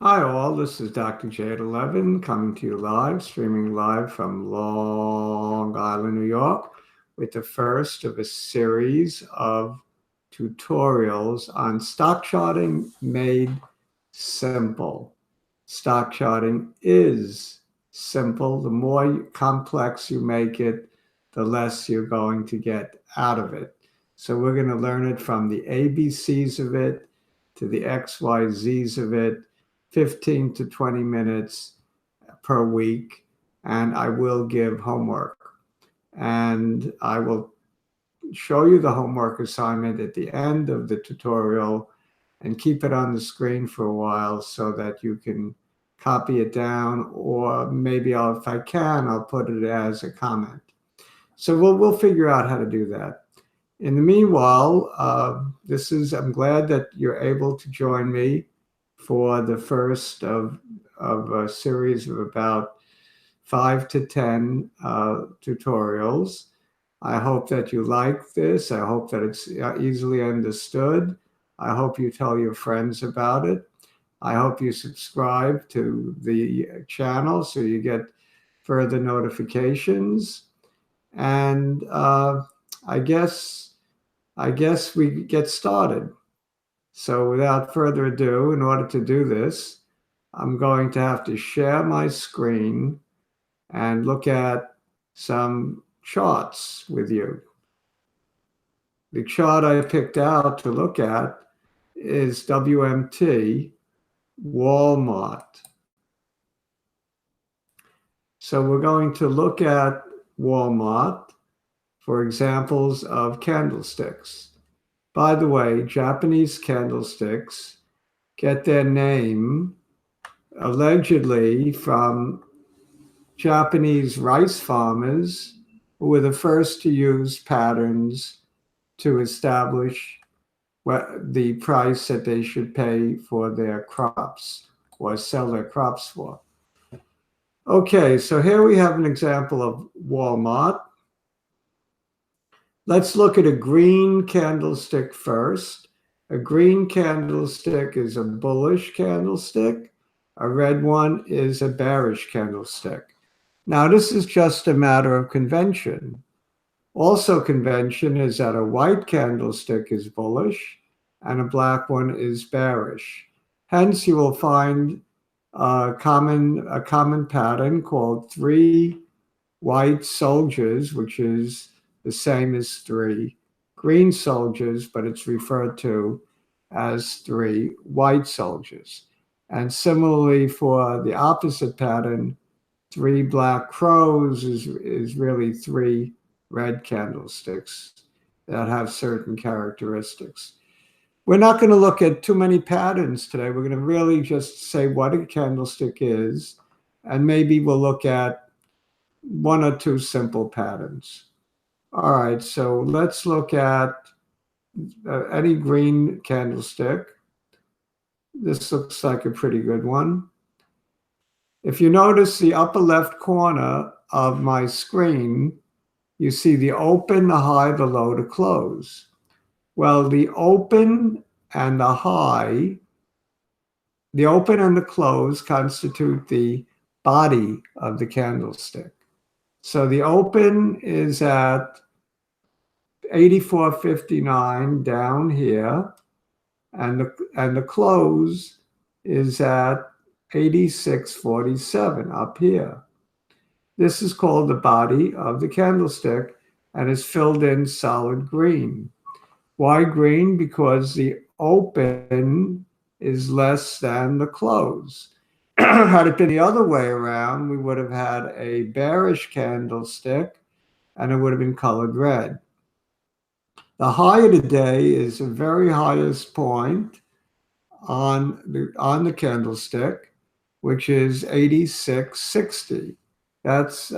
Hi all, this is Dr. J at 11 coming to you live, streaming live from Long Island, New York, with the first of a series of tutorials on stock charting made simple. Stock charting is simple. The more complex you make it, the less you're going to get out of it. So we're going to learn it from the ABCs of it to the XYZs of it, 15 to 20 minutes per week, and I will give homework. And I will show you the homework assignment at the end of the tutorial and keep it on the screen for a while so that you can copy it down, or maybe if I can, I'll put it as a comment. So we'll figure out how to do that. In the meanwhile, I'm glad that you're able to join me for the first of a series of about 5 to 10 tutorials. I hope that you like this. I hope that it's easily understood. I hope you tell your friends about it. I hope you subscribe to the channel so you get further notifications. And I guess we get started. So without further ado, in order to do this, I'm going to have to share my screen and look at some charts with you. The chart I picked out to look at is WMT Walmart. So we're going to look at Walmart for examples of candlesticks. By the way, Japanese candlesticks get their name allegedly from Japanese rice farmers who were the first to use patterns to establish the price that they should pay for their crops or sell their crops for. Okay, so here we have an example of Walmart. Let's look at a green candlestick first. A green candlestick is a bullish candlestick. A red one is a bearish candlestick. Now, this is just a matter of convention. Also, convention is that a white candlestick is bullish and a black one is bearish. Hence, you will find a common pattern called 3 white soldiers, which is the same as 3 green soldiers, but it's referred to as 3 white soldiers. And similarly, for the opposite pattern, 3 black crows is really 3 red candlesticks that have certain characteristics. We're not going to look at too many patterns today. We're going to really just say what a candlestick is, and maybe we'll look at 1 or 2 simple patterns. All right, so let's look at any green candlestick. This looks like a pretty good one. If you notice the upper left corner of my screen, you see the open, the high, the low, the close. Well, the open and the high, the open and the close constitute the body of the candlestick. So the open is at 84.59 down here, and the close is at 86.47 up here. This is called the body of the candlestick and is filled in solid green. Why green? Because the open is less than the close. Had it been the other way around, we would have had a bearish candlestick and it would have been colored red. The high of the day is the very highest point on the candlestick, which is 86.60. That's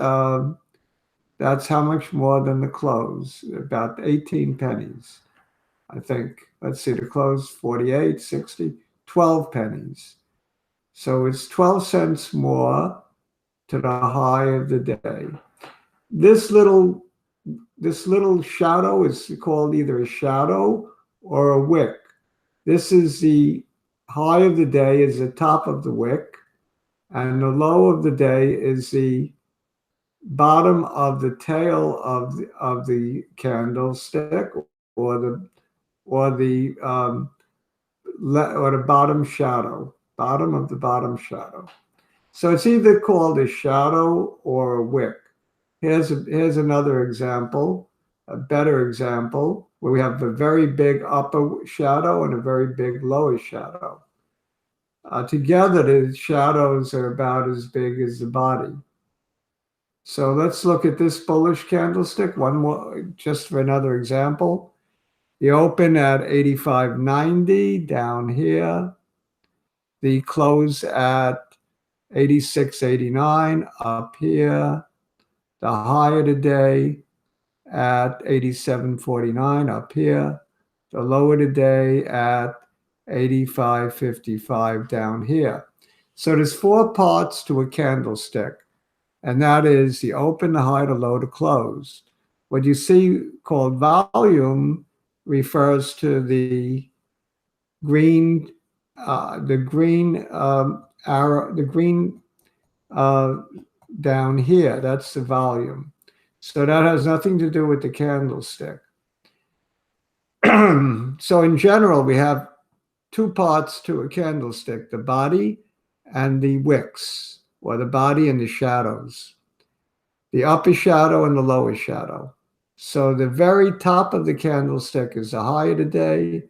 how much more than the close, about 18 pennies, I think. Let's see, the close 48.60, 12 pennies. So it's 12 cents more to the high of the day. This little shadow is called either a shadow or a wick. This is the high of the day is the top of the wick, and the low of the day is the bottom of the tail of the candlestick, or the or the or the bottom of the bottom shadow. So it's either called a shadow or a wick. Here's another example, a better example, where we have a very big upper shadow and a very big lower shadow. Together, the shadows are about as big as the body. So let's look at this bullish candlestick. One more, just for another example. The open at 85.90 down here. The close at 86.89 up here. The high of the day at 87.49 up here. The low of the day at 85.55 down here. So there's four parts to a candlestick, and that is the open, the high, the low, the close. What you see called volume refers to the green arrow, the green down here. That's the volume. So that has nothing to do with the candlestick. So in general, we have two parts to a candlestick: the body and the wicks, or the body and the shadows, the upper shadow and the lower shadow. So the very top of the candlestick is the high of the day.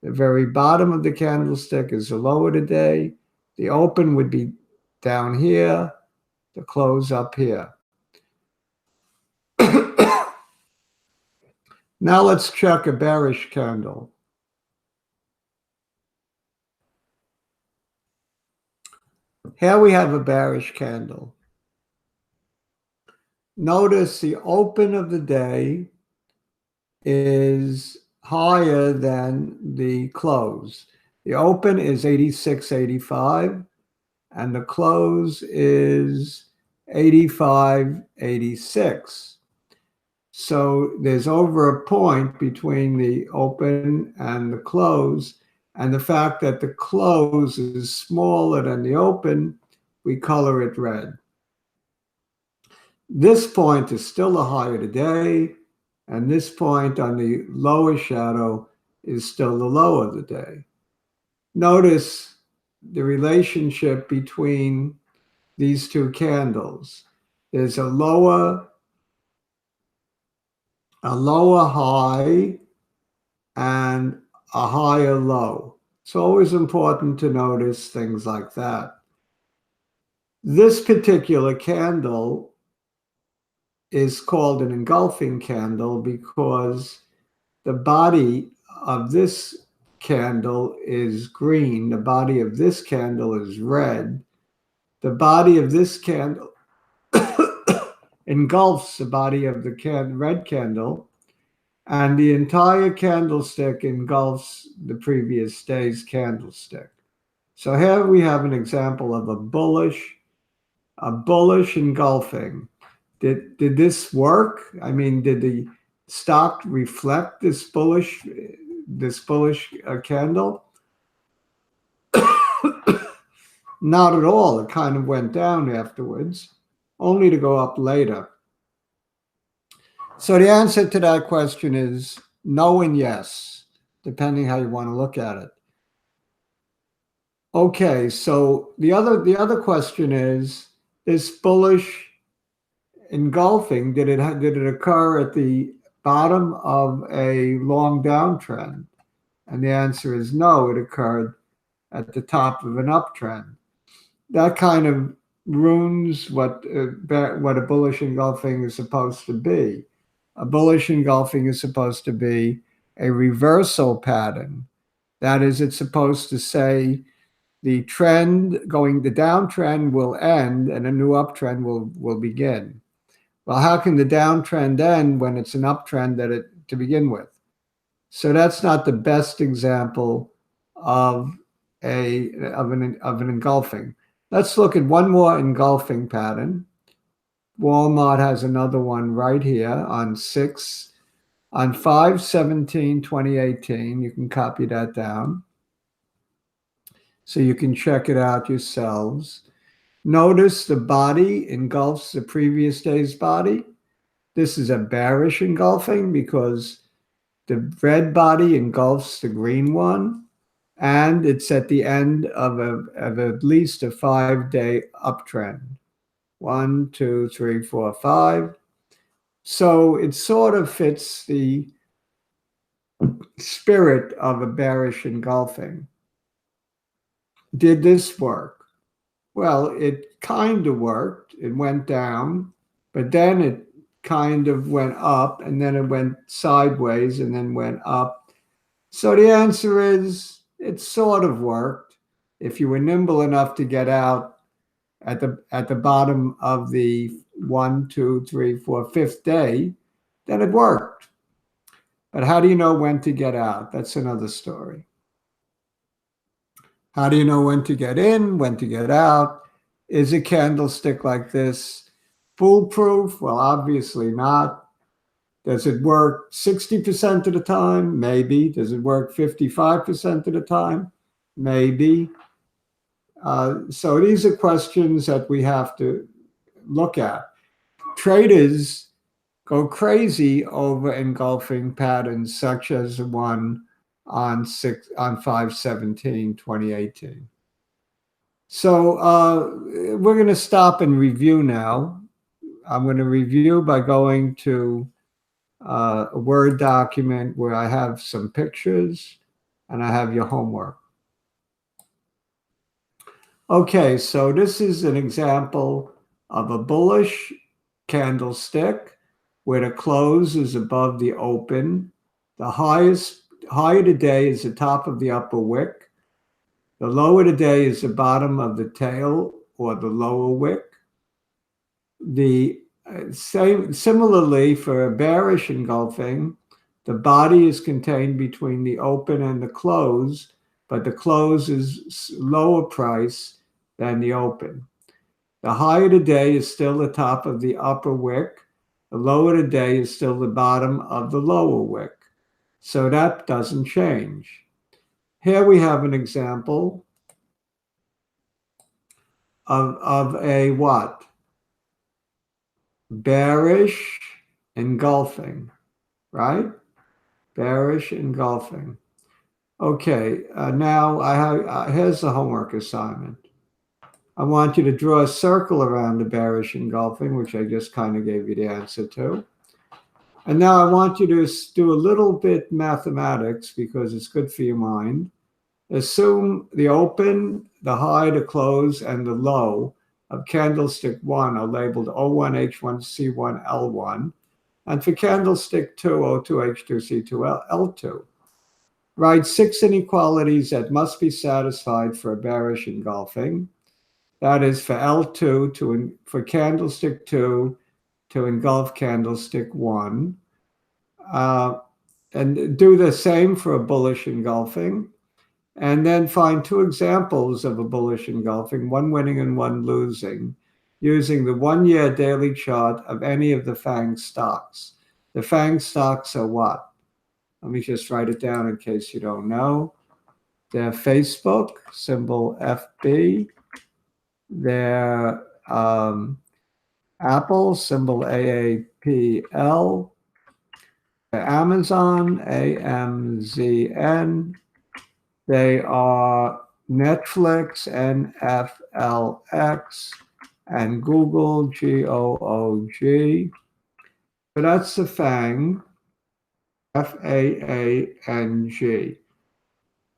The very bottom of the candlestick is the low of the day. The open would be down here, the close up here. Now let's check a bearish candle. Here we have a bearish candle. Notice the open of the day is higher than the close. The open is 86.85 and the close is 85.86. So there's over a point between the open and the close, and the fact that the close is smaller than the open, we color it red. This point is still the high of the day, and this point on the lower shadow is still the low of the day. Notice the relationship between these two candles. There's a lower high and a higher low. It's always important to notice things like that. This particular candle is called an engulfing candle because the body of this candle is green. The body of this candle is red. The body of this candle engulfs the body of the red candle, and the entire candlestick engulfs the previous day's candlestick. So here we have an example of a bullish engulfing. Did this work? I mean, did the stock reflect this bullish candle? Not at all. It kind of went down afterwards, only to go up later. So the answer to that question is no and yes, depending how you want to look at it. Okay, so the other question is, this bullish engulfing, did it occur at the bottom of a long downtrend? And the answer is no, it occurred at the top of an uptrend. That kind of ruins what a bullish engulfing is supposed to be. A bullish engulfing is supposed to be a reversal pattern. That is, it's supposed to say the downtrend will end and a new uptrend will begin. Well, how can the downtrend end when it's an uptrend to begin with? So that's not the best example of an engulfing. Let's look at one more engulfing pattern. Walmart has another one right here on 5/17/2018. You can copy that down. so you can check it out yourselves. Notice the body engulfs the previous day's body. This is a bearish engulfing because the red body engulfs the green one, and it's at the end of at least a 5-day uptrend. 1, 2, 3, 4, 5. So it sort of fits the spirit of a bearish engulfing. Did this work? Well, it kind of worked. It went down, but then it kind of went up, and then it went sideways and then went up. So the answer is it sort of worked. If you were nimble enough to get out at the bottom of the 1, 2, 3, 4, 5th day, then it worked. But how do you know when to get out? That's another story. How do you know when to get in, when to get out? Is a candlestick like this foolproof? Well, obviously not. Does it work 60% of the time? Maybe. Does it work 55% of the time? Maybe. So these are questions that we have to look at. Traders go crazy over engulfing patterns such as the one on 5/17/2018. So we're going to stop and review now. I'm going to review by going to a Word document where I have some pictures and I have your homework. Okay, so this is an example of a bullish candlestick where the close is above the open. The high of the day is the top of the upper wick. The low of the day is the bottom of the tail or the lower wick. Similarly, for a bearish engulfing, the body is contained between the open and the close, but the close is lower price than the open. The high of the day is still the top of the upper wick. The low of the day is still the bottom of the lower wick. So that doesn't change. Here we have an example of a what? Bearish engulfing, right? Bearish engulfing. Okay, now here's the homework assignment. I want you to draw a circle around the bearish engulfing, which I just kind of gave you the answer to. And now I want you to do a little bit mathematics because it's good for your mind. Assume the open, the high, the close, and the low of candlestick 1 are labeled O1, H1, C1, L1. And for candlestick 2, O2, H2, C2, L2. Write 6 inequalities that must be satisfied for a bearish engulfing. That is for L2, for candlestick 2 to engulf candlestick 1. And do the same for a bullish engulfing. And then find 2 examples of a bullish engulfing, one winning and one losing, using the 1-year daily chart of any of the FANG stocks. The FANG stocks are what? Let me just write it down in case you don't know. They're Facebook, symbol FB. They're Apple, symbol AAPL. Amazon, AMZN. They are Netflix, NFLX, and Google, GOOG. So that's the FANG, FAANG.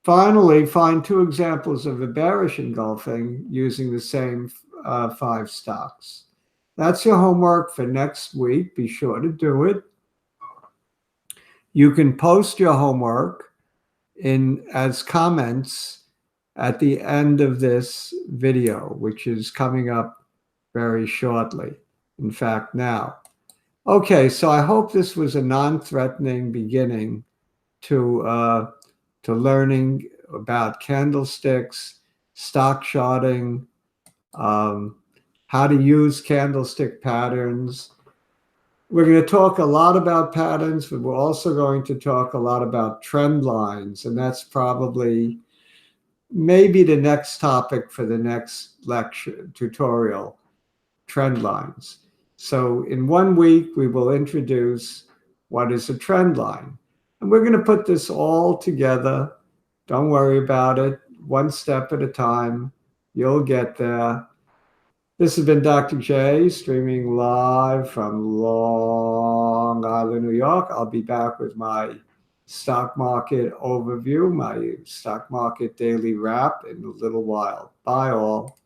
Finally, find 2 examples of a bearish engulfing using the same 5 stocks. That's your homework for next week. Be sure to do it. You can post your homework as comments at the end of this video, which is coming up very shortly. In fact, now. Okay, so I hope this was a non-threatening beginning to learning about candlesticks, stock shorting, how to use candlestick patterns. We're going to talk a lot about patterns, but we're also going to talk a lot about trend lines, and that's probably maybe the next topic for the next lecture tutorial, trend lines. So in 1 week, we will introduce what is a trend line. And we're going to put this all together. Don't worry about it. One step at a time. You'll get there. This has been Dr. J, streaming live from Long Island, New York. I'll be back with my stock market overview, my stock market daily wrap in a little while. Bye all.